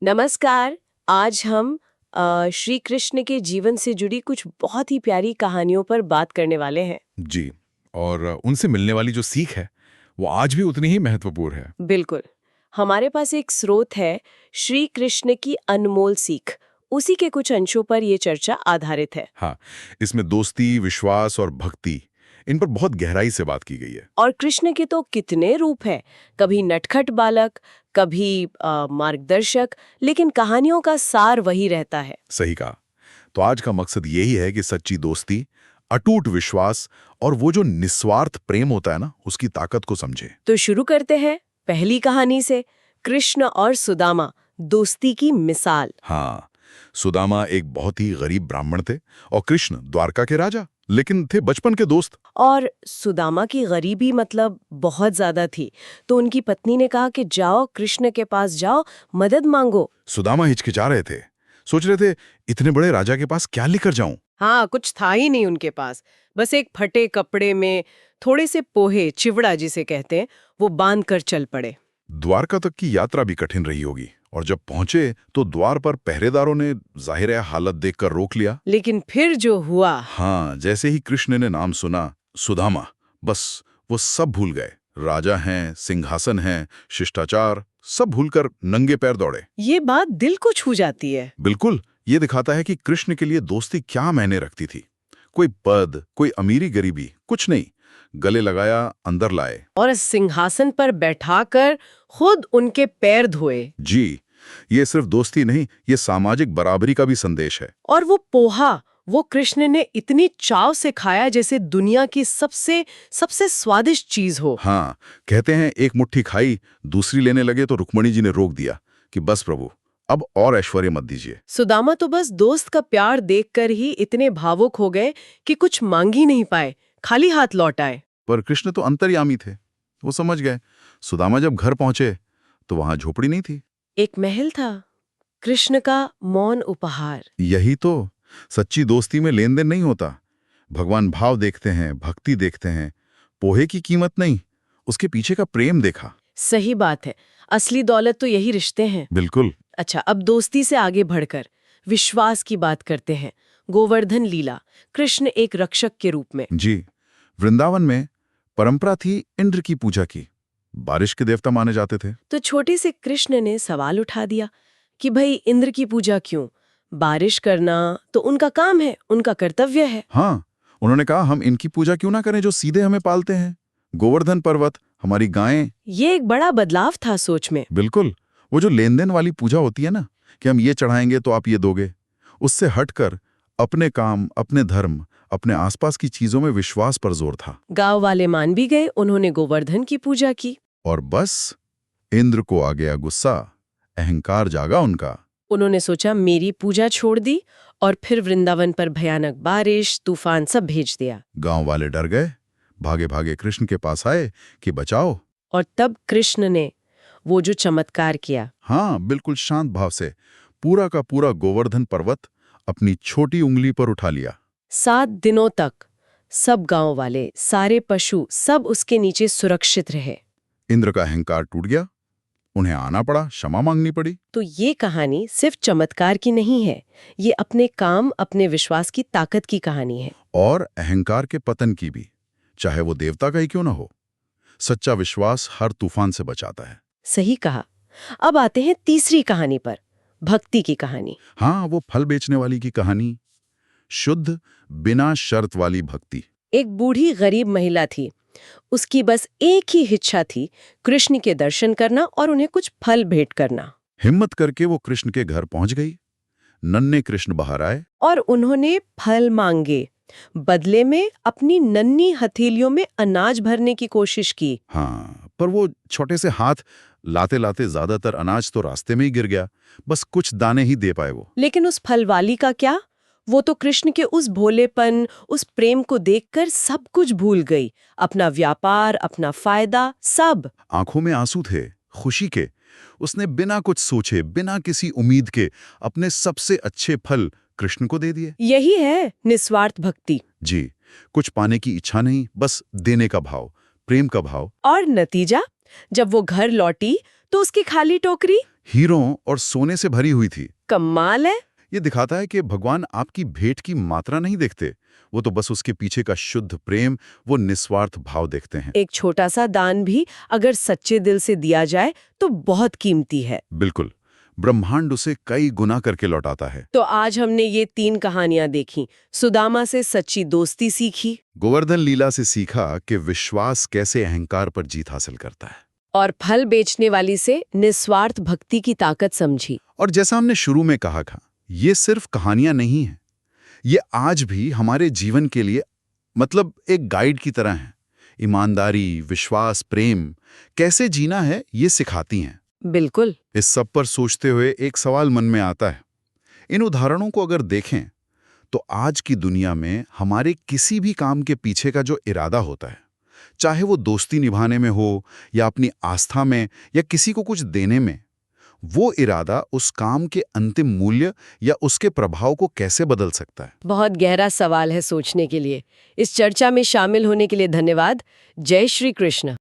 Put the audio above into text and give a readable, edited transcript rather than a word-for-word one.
नमस्कार। आज हम श्री कृष्ण के जीवन से जुड़ी कुछ बहुत ही प्यारी कहानियों पर बात करने वाले हैं। जी। और उनसे मिलने वाली जो सीख है वो आज भी उतनी ही महत्वपूर्ण है। बिल्कुल। हमारे पास एक स्रोत है, श्री कृष्ण की अनमोल सीख। उसी के कुछ अंशों पर ये चर्चा आधारित है। हाँ, इसमें दोस्ती, विश्वास और भक्ति, इन पर बहुत गहराई से बात की गई है। और कृष्ण के तो कितने रूप हैं, कभी नटखट बालक, कभी मार्गदर्शक, लेकिन कहानियों का सार वही रहता है। सही कहा। तो आज का मकसद यही है कि सच्ची दोस्ती, अटूट विश्वास और वो जो निस्वार्थ प्रेम होता है ना, उसकी ताकत को समझे। तो शुरू करते हैं पहली कहानी से, कृष्ण और सुदामा, दोस्ती की मिसाल। हाँ, सुदामा एक बहुत ही गरीब ब्राह्मण थे और कृष्ण द्वारका के राजा, लेकिन थे बचपन के दोस्त। और सुदामा की गरीबी मतलब बहुत ज्यादा थी, तो उनकी पत्नी ने कहा कि जाओ कृष्ण के पास जाओ, मदद मांगो। सुदामा हिचकिचा रहे थे, सोच रहे थे इतने बड़े राजा के पास क्या लेकर जाऊं। हाँ, कुछ था ही नहीं उनके पास, बस एक फटे कपड़े में थोड़े से पोहे, चिवड़ा जिसे कहते हैं, वो बांध कर चल पड़े। द्वारका तक की यात्रा भी कठिन रही होगी और जब पहुंचे तो द्वार पर पहरेदारों ने जाहिर है हालत देखकर रोक लिया। लेकिन फिर जो हुआ। हाँ, जैसे ही कृष्ण ने नाम सुना सुदामा, बस वो सब भूल गए। राजा हैं, सिंहासन हैं, शिष्टाचार, सब भूलकर नंगे पैर दौड़े। ये बात दिल को छू जाती है। बिल्कुल, ये दिखाता है कि कृष्ण के लिए दोस्ती क्या मायने रखती थी। कोई पद, कोई अमीरी गरीबी, कुछ नहीं, गले लगाया, अंदर लाए। और सिंहासन पर बैठाकर खुद उनके पैर धोए। जी, ये सिर्फ दोस्ती नहीं, ये सामाजिक बराबरी का भी संदेश है। और वो पोहा, वो कृष्ण ने इतनी चाव से खाया जैसे दुनिया की सबसे सबसे स्वादिष्ट चीज हो। हाँ, कहते हैं एक मुट्ठी खाई, दूसरी लेने लगे तो रुक्मणी जी ने रोक दिया कि बस प्रभु, अब और ऐश्वर्य मत दीजिए। सुदामा तो बस दोस्त का प्यार देखकर ही इतने भावुक हो गए कि कुछ मांग ही नहीं पाए, खाली हाथ लौट आए। पर कृष्ण तो अंतर्यामी थे, वो समझ गए। सुदामा जब घर पहुंचे तो वहां झोपड़ी नहीं थी। एक महल था, कृष्ण का मौन उपहार। यही तो, सच्ची दोस्ती में लेन देन नहीं होता। भगवान भाव देखते हैं, भक्ति देखते हैं, पोहे की कीमत नहीं, उसके पीछे का प्रेम देखा। सही बात है, असली दौलत तो यही रिश्ते हैं। बिल्कुल। अच्छा, अब दोस्ती से आगे बढ़कर विश्वास की बात करते हैं। गोवर्धन लीला, कृष्ण एक रक्षक के रूप में। जी, वृंदावन में परंपरा थी इंद्र की पूजा की, बारिश के देवता माने जाते थे। तो छोटे से कृष्ण ने सवाल उठा दिया कि भाई इंद्र की पूजा क्यों? बारिश करना तो उनका काम है, उनका कर्तव्य है। हाँ, उन्होंने कहा हम इनकी पूजा क्यों ना करें जो सीधे हमें पालते हैं, गोवर्धन पर्वत, हमारी गायें। ये एक बड़ा बदलाव था सोच में। बिल्कुल, वो जो लेन देन वाली पूजा होती है ना, कि हम ये चढ़ाएंगे तो आप ये दोगे, उससे हटकर अपने काम, अपने धर्म, अपने आसपास की चीजों में विश्वास पर जोर था। गांव वाले मान भी गए, उन्होंने गोवर्धन की पूजा की। और बस इंद्र को आ गया गुस्सा, अहंकार जागा उनका। उन्होंने सोचा मेरी पूजा छोड़ दी और फिर वृंदावन पर भयानक बारिश, तूफान सब भेज दिया। गांव वाले डर गए, भागे भागे कृष्ण के पास आए कि बचाओ। और तब कृष्ण ने वो जो चमत्कार किया। हाँ, बिल्कुल शांत भाव से पूरा का पूरा गोवर्धन पर्वत अपनी छोटी उंगली पर उठा लिया। 7 दिनों तक सब गांव वाले, सारे पशु, सब उसके नीचे सुरक्षित रहे। इंद्र का अहंकार टूट गया, उन्हें आना पड़ा, क्षमा मांगनी पड़ी। तो ये कहानी सिर्फ चमत्कार की नहीं है, ये अपने काम, अपने विश्वास की ताकत की कहानी है। और अहंकार के पतन की भी, चाहे वो देवता का ही क्यों ना हो। सच्चा विश्वास हर तूफान से बचाता है। सही कहा। अब आते हैं तीसरी कहानी पर, भक्ति की कहानी। हाँ, वो फल बेचने वाली की कहानी, शुद्ध बिना शर्त वाली भक्ति। एक बूढ़ी गरीब महिला थी, उसकी बस एक ही इच्छा थी, कृष्ण के दर्शन करना और उन्हें कुछ फल भेंट करना। हिम्मत करके वो कृष्ण के घर पहुंच गई। नन्हे कृष्ण बाहर आए और उन्होंने फल मांगे, बदले में अपनी नन्ही हथेलियों में अनाज भरने की कोशिश की। हाँ, पर वो छोटे से हाथ लाते लाते ज्यादातर अनाज तो रास्ते में ही गिर गया, बस कुछ दाने ही दे पाए वो। लेकिन उस फलवाली का क्या? वो तो कृष्ण के उस भोलेपन, उस प्रेम को देखकर सब कुछ भूल गई, अपना व्यापार, अपना फायदा, सब। आंखों में आंसू थे, खुशी के। उसने बिना कुछ सोचे, बिना किसी उम्मीद के अपने सबसे अच्छे फल कृष्ण को दे दिए। यही है निस्वार्थ भक्ति। जी, कुछ पाने की इच्छा नहीं, बस देने का भाव, प्रेम का भाव। और नतीजा? जब वो घर लौटी तो उसकी खाली टोकरी हीरों और सोने से भरी हुई थी। कमाल है। ये दिखाता है कि भगवान आपकी भेंट की मात्रा नहीं देखते, वो तो बस उसके पीछे का शुद्ध प्रेम, वो निस्वार्थ भाव देखते हैं। एक छोटा सा दान भी अगर सच्चे दिल से दिया जाए तो बहुत कीमती है। बिल्कुल, ब्रह्मांड उसे कई गुना करके लौटाता है। तो आज हमने ये 3 कहानियां देखी। सुदामा से सच्ची दोस्ती सीखी, गोवर्धन लीला से सीखा कि विश्वास कैसे अहंकार पर जीत हासिल करता है। और फल बेचने वाली से निस्वार्थ भक्ति की ताकत समझी। और जैसा हमने शुरू में कहा था, ये सिर्फ कहानियां नहीं हैं, ये आज भी हमारे जीवन के लिए मतलब एक गाइड की तरह हैं। ईमानदारी, विश्वास, प्रेम कैसे जीना है ये सिखाती हैं। बिल्कुल। इस सब पर सोचते हुए एक सवाल मन में आता है, इन उदाहरणों को अगर देखें तो आज की दुनिया में हमारे किसी भी काम के पीछे का जो इरादा होता है, चाहे वो दोस्ती निभाने में हो या अपनी आस्था में या किसी को कुछ देने में, वो इरादा उस काम के अंतिम मूल्य या उसके प्रभाव को कैसे बदल सकता है। बहुत गहरा सवाल है सोचने के लिए। इस चर्चा में शामिल होने के लिए धन्यवाद। जय श्री कृष्ण।